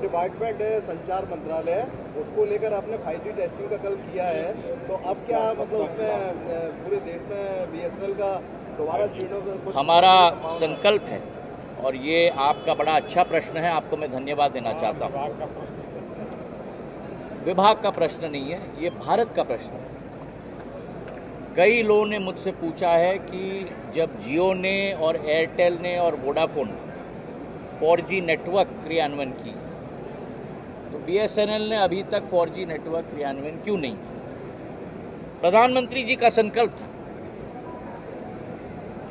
Department है संचार मंत्रालय, उसको लेकर आपने 5G टेस्टिंग का कल किया है, तो अब क्या मतलब उसमें पूरे देश में BSNL का दोबारा जीर्णोद्धार हमारा संकल्प है। और ये आपका बड़ा अच्छा प्रश्न है, आपको मैं धन्यवाद देना चाहता हूँ। विभाग का प्रश्न नहीं है, ये भारत का प्रश्न है। कई लोगों ने मुझसे पूछा है कि जब जियो ने और एयरटेल ने और वोडाफोन ने 4G नेटवर्क क्रियान्वयन की, तो BSNL ने अभी तक 4G नेटवर्क क्रियान्वयन क्यों नहीं किया? प्रधानमंत्री जी का संकल्प था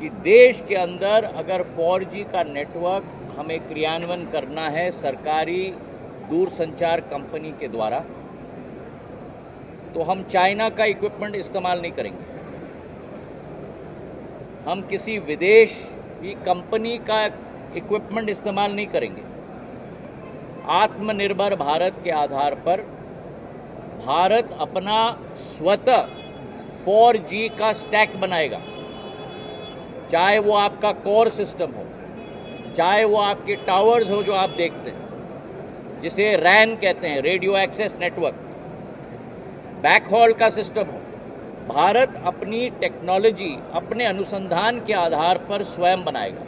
कि देश के अंदर अगर 4G का नेटवर्क हमें क्रियान्वयन करना है सरकारी दूरसंचार कंपनी के द्वारा, तो हम चाइना का इक्विपमेंट इस्तेमाल नहीं करेंगे, हम किसी विदेश की कंपनी का इक्विपमेंट इस्तेमाल नहीं करेंगे। आत्मनिर्भर भारत के आधार पर भारत अपना स्वतः 4G का स्टैक बनाएगा, चाहे वो आपका कोर सिस्टम हो, चाहे वो आपके टावर्स हो जो आप देखते हैं, जिसे रैन कहते हैं, रेडियो एक्सेस नेटवर्क, बैकहॉल का सिस्टम हो। भारत अपनी टेक्नोलॉजी अपने अनुसंधान के आधार पर स्वयं बनाएगा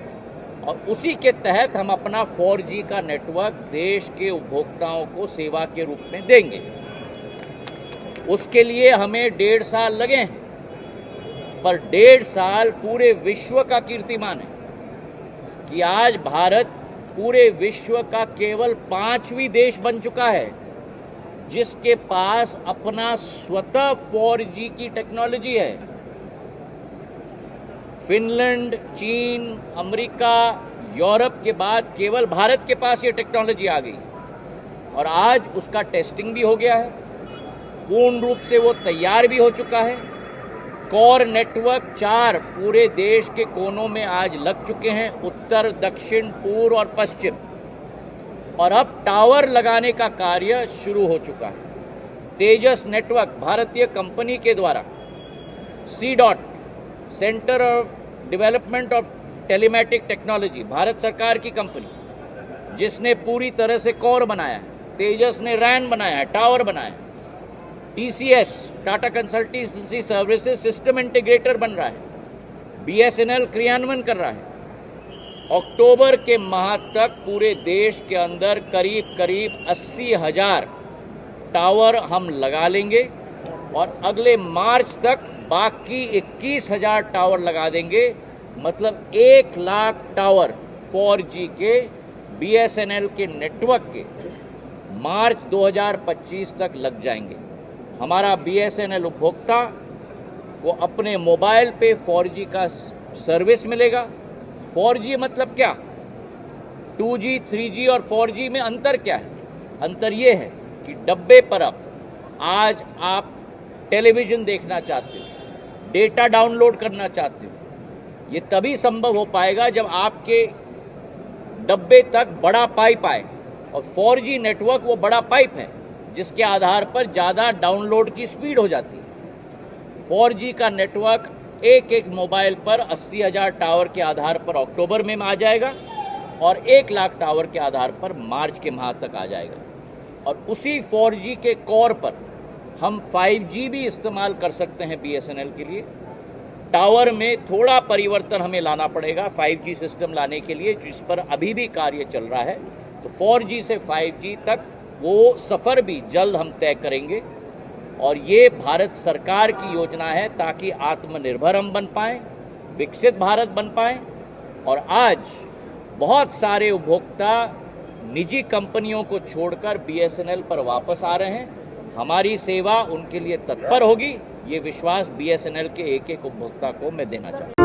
और उसी के तहत हम अपना 4G का नेटवर्क देश के उपभोक्ताओं को सेवा के रूप में देंगे। उसके लिए हमें 1.5 साल लगे हैं, पर 1.5 साल पूरे विश्व का कीर्तिमान है कि आज भारत पूरे विश्व का केवल 5वां देश बन चुका है जिसके पास अपना स्वतः 4G की टेक्नोलॉजी है। फिनलैंड, चीन, अमेरिका, यूरोप के बाद केवल भारत के पास ये टेक्नोलॉजी आ गई और आज उसका टेस्टिंग भी हो गया है, पूर्ण रूप से वो तैयार भी हो चुका है। कोर नेटवर्क 4 पूरे देश के कोनों में आज लग चुके हैं, उत्तर, दक्षिण, पूर्व और पश्चिम, और अब टावर लगाने का कार्य शुरू हो चुका है। तेजस नेटवर्क भारतीय कंपनी के द्वारा CDOT, centre of development of telematic technology, Bharat सरकार की कंपनी जिसने पूरी तरह से कोर बनाया है, तेजस ने रैन बनाया है, टावर बनाया है। TCS, Tata consultancy services system integrator बन रहा है। BSNL क्रियान्वयन कर रहा है। अक्टूबर के माह तक पूरे देश के अंदर करीब 80,000 टावर हम लगा लेंगे और अगले मार्च तक बाकी 21,000 टावर लगा देंगे। मतलब 1 लाख टावर 4G के BSNL के नेटवर्क के मार्च 2025 तक लग जाएंगे। हमारा BSNL उपभोक्ता को अपने मोबाइल पे 4G का सर्विस मिलेगा। 4G मतलब क्या? 2G, 3G और 4G में अंतर क्या है? अंतर ये है कि डब्बे पर अब आज आप टेलीविजन देखना चाहते हो, डेटा डाउनलोड करना चाहते हो, ये तभी संभव हो पाएगा जब आपके डब्बे तक बड़ा पाइप आए, और 4G नेटवर्क वो बड़ा पाइप है जिसके आधार पर ज़्यादा डाउनलोड की स्पीड हो जाती है। 4G का नेटवर्क एक मोबाइल पर 80,000 टावर के आधार पर अक्टूबर में आ जाएगा और 1 लाख टावर के आधार पर मार्च के माह तक आ जाएगा। और उसी 4G के कोर पर हम 5G भी इस्तेमाल कर सकते हैं BSNL के लिए। टावर में थोड़ा परिवर्तन हमें लाना पड़ेगा 5G सिस्टम लाने के लिए, जिस पर अभी भी कार्य चल रहा है। तो 4G से 5G तक वो सफ़र भी जल्द हम तय करेंगे और ये भारत सरकार की योजना है ताकि आत्मनिर्भर हम बन पाएं, विकसित भारत बन पाएं। और आज बहुत सारे उपभोक्ता निजी कंपनियों को छोड़कर BSNL पर वापस आ रहे हैं। हमारी सेवा उनके लिए तत्पर होगी, ये विश्वास BSNL के एक उपभोक्ता को मैं देना चाहूँगा।